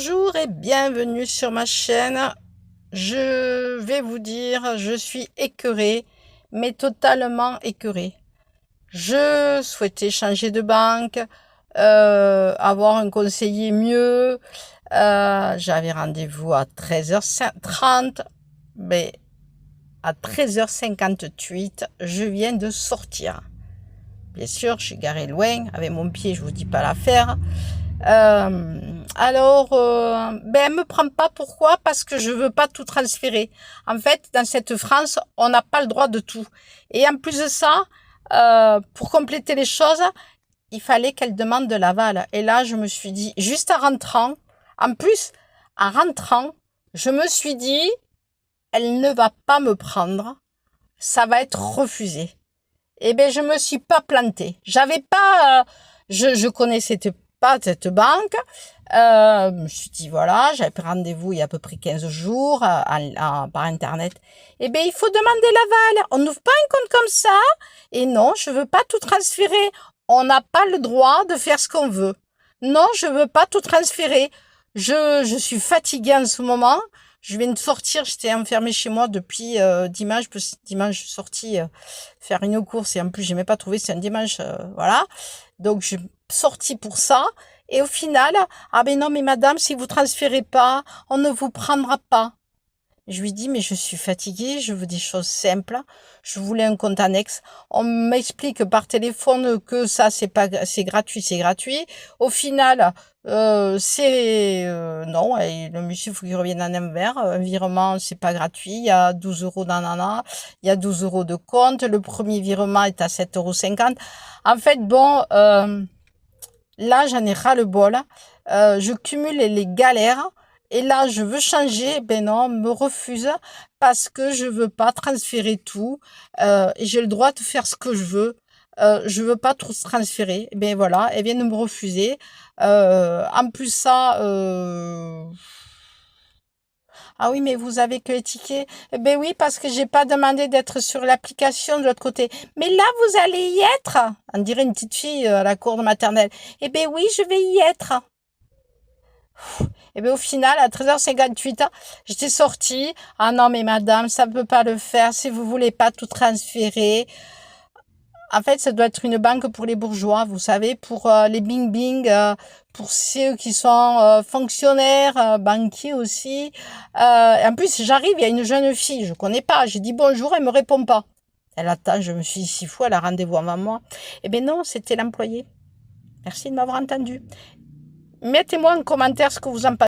Bonjour et bienvenue sur ma chaîne. Je vais vous dire, je suis écœurée, mais totalement écœurée. Je souhaitais changer de banque, avoir un conseiller mieux. J'avais rendez-vous à 13h30, mais à 13h58, je viens de sortir. Bien sûr, je suis garée loin, avec mon pied, je vous dis pas l'affaire. Elle me prend pas. Pourquoi? Parce que je veux pas tout transférer. En fait, dans cette France, on n'a pas le droit de tout. Et en plus de ça, pour compléter les choses, il fallait qu'elle demande de l'aval. Et là, je me suis dit, juste en rentrant, je me suis dit, elle ne va pas me prendre. Ça va être refusé. Eh bien, je me suis pas plantée. J'avais pas, je connaissais pas cette banque. Je me suis dit, voilà, j'avais pris rendez-vous il y a à peu près 15 jours par Internet. Eh bien, il faut demander l'aval. On n'ouvre pas un compte comme ça. Et non, je veux pas tout transférer. On n'a pas le droit de faire ce qu'on veut. Non, je veux pas tout transférer. Je suis fatiguée en ce moment. Je viens de sortir, j'étais enfermée chez moi depuis dimanche. Dimanche, je suis sortie faire une course et en plus, je n'ai pas trouvé, c'est un dimanche, voilà. Donc, je suis sortie pour ça. Et au final, ah ben non, mais madame, si vous transférez pas, on ne vous prendra pas. Je lui dis, mais je suis fatiguée, je veux des choses simples. Je voulais un compte annexe. On m'explique par téléphone que ça, c'est gratuit, c'est gratuit. Au final, non, et le monsieur, il faut qu'il revienne en envers. Un virement, c'est pas gratuit. Il y a 12 euros d'anana. Il y a 12 euros de compte. Le premier virement est à 7,50 €. En fait, bon, là, j'en ai ras le bol. Je cumule les galères. Et là, je veux changer, ben non, on me refuse parce que je veux pas transférer tout. Et j'ai le droit de faire ce que je veux. Je veux pas tout transférer. Ben voilà, elle vient de me refuser. En plus ça, ah oui, mais vous avez que les tickets. Ben oui, parce que j'ai pas demandé d'être sur l'application de l'autre côté. Mais là, vous allez y être. On dirait une petite fille à la cour de maternelle. Eh ben oui, je vais y être. Et bien au final, à 13h58, j'étais sortie. Ah non, mais madame, ça ne peut pas le faire si vous voulez pas tout transférer. En fait, ça doit être une banque pour les bourgeois, vous savez, pour les bing-bing, pour ceux qui sont fonctionnaires, banquiers aussi. En plus, j'arrive, il y a une jeune fille, je connais pas. J'ai dit bonjour, elle me répond pas. Elle attend, je me suis dit, si fou, elle a rendez-vous avant moi. Eh bien non, c'était l'employé. Merci de m'avoir entendu. Mettez-moi en commentaire ce que vous en pensez.